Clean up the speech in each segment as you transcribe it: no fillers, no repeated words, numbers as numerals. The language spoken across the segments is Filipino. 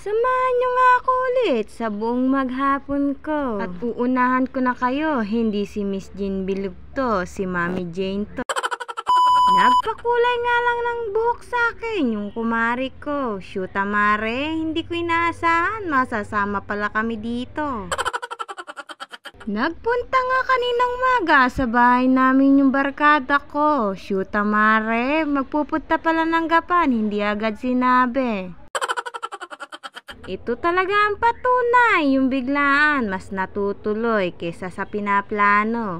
Samahan nyo nga ako ulit sa buong maghapon ko. At uunahan ko na kayo, hindi si Miss Jean Bilog to, si Mami Jane to. Nagpakulay nga lang ng buhok sa akin yung kumari ko. Shoot amare, hindi ko inaasahan, masasama pala kami dito. Nagpunta nga kaninang maga sa bahay namin yung barkada ko. Shoot amare, magpupunta pala ng Gapan, hindi agad sinabi. Ito talaga ang patunay, yung biglaan, mas natutuloy kaysa sa pinaplano.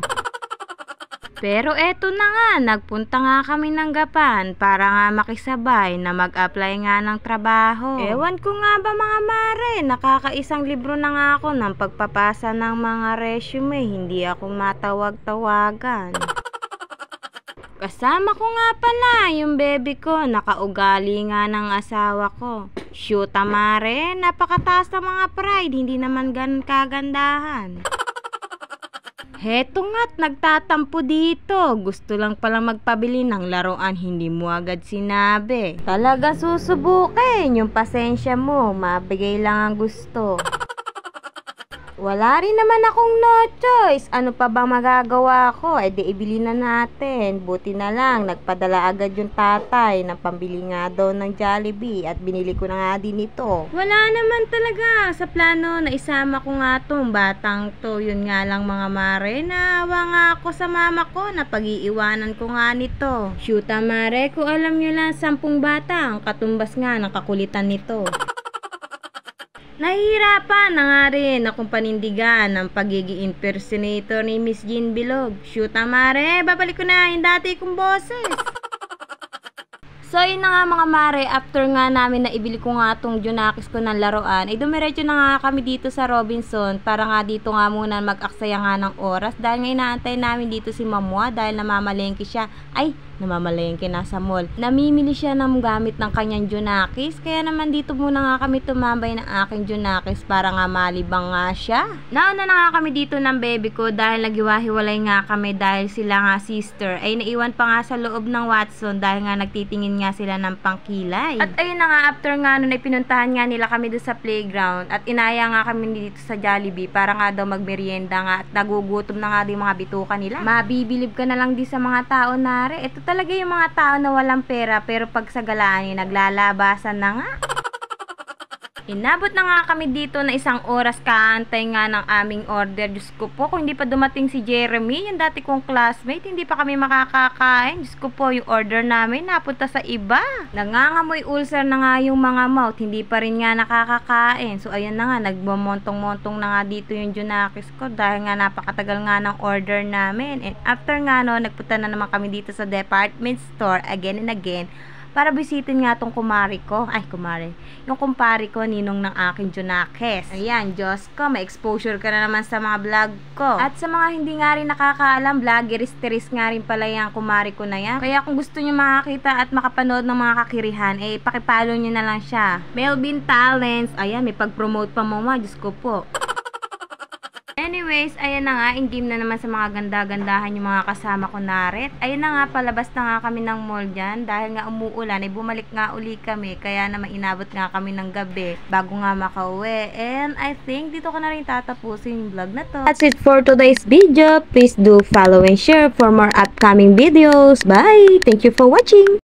Pero eto na nga, nagpunta nga kami ng Gapan para nga makisabay na mag-apply nga ng trabaho. Ewan ko nga ba mga mare, nakakaisang libro na nga ako ng pagpapasa ng mga resume, hindi ako matawag-tawagan. Kasama ko nga pala yung baby ko, nakaugali nga ng asawa ko. Shoot amare, napakataas na mga pride, hindi naman ganun kagandahan. Heto nga't nagtatampo dito, gusto lang pala magpabili ng laruan, hindi mo agad sinabi. Talaga susubukin yung pasensya mo, mabigay lang ang gusto. Wala rin naman akong no choice. Ano pa ba magagawa ko? E di ibili na natin. Buti na lang, nagpadala agad yung tatay ng pambili nga daw ng Jollibee at binili ko na nga din ito. Wala naman talaga sa plano na isama ko nga tong batang to. Yun nga lang mga mare, naawa nga ako sa mama ko na pag-iiwanan ko nga nito. Shoot mare, kung alam nyo lang 10 bata ang katumbas nga ng kakulitan nito. Nahihirapan na nga rin akong panindigan ng pagiging impersonator ni Miss Jean Bilog. Shoot amare, babalik ko na yung dati kong boses. So yun na nga mga mare, after nga namin na ibili ko nga itong Junakis ko ng laruan, ay dumiretso na nga kami dito sa Robinson para nga dito nga muna mag-aksaya nga ng oras dahil nga inaantay namin dito si Mamwa dahil namamalengke siya. Ay, namamalengke nasa mall. Namimili siya ng gamit ng kanyang Junakis, kaya naman dito muna nga kami tumambay ng aking Junakis para nga malibang nga siya. Nauna na nga kami dito ng baby ko dahil naghiwa-hiwalay nga kami dahil sila nga sister ay naiwan pa nga sa loob ng Watson dahil nga nagtitingin nga sila ng pangkilay. At ayun na nga, after nga nun ay pinuntahan nga nila kami doon sa playground at inaya nga kami dito sa Jollibee para nga daw magmerienda nga at nagugutom na nga din mga bituka nila. Mabibilib ka na lang di sa mga tao nare. Ito talaga yung mga tao na walang pera pero pag sa galaan naglalabasan na nga. Inabot na nga kami dito na 1 oras kaantay nga ng aming order. Diyos ko po, kung hindi pa dumating si Jeremy, yung dati kong classmate, hindi pa kami makakakain. Diyos ko po, yung order namin napunta sa iba. Nangangamoy ulcer na nga yung mga mouth, hindi pa rin nga nakakakain. So ayun na nga, nagmomontong-montong na nga dito yung Junakis ko dahil nga napakatagal nga ng order namin. And after nga no, nagpunta na naman kami dito sa department store again and again para bisitin nga tong kumari ko. Ay, kumari. Yung kumpari ko, ninong ng aking Junakis. Ayan, Diyos ko, may exposure ka na naman sa mga vlog ko. At sa mga hindi nga rin nakakaalam, vloggeris-teris nga rin pala yung kumari ko na yan. Kaya kung gusto nyo makakita at makapanood ng mga kakirihan, eh, pakipalo nyo na lang siya. Melvin Talents. Ayan, may pag-promote pa mo nga. Diyos ko po. Anyways, ayan na nga, in-game na naman sa mga ganda-gandahan yung mga kasama ko naret. Ayun na nga, palabas na nga kami ng mall dyan. Dahil nga umuulan, ay bumalik nga uli kami. Kaya naman inabot nga kami ng gabi bago nga makauwi. And I think dito ko na rin tatapusin yung vlog na to. That's it for today's video. Please do follow and share for more upcoming videos. Bye! Thank you for watching!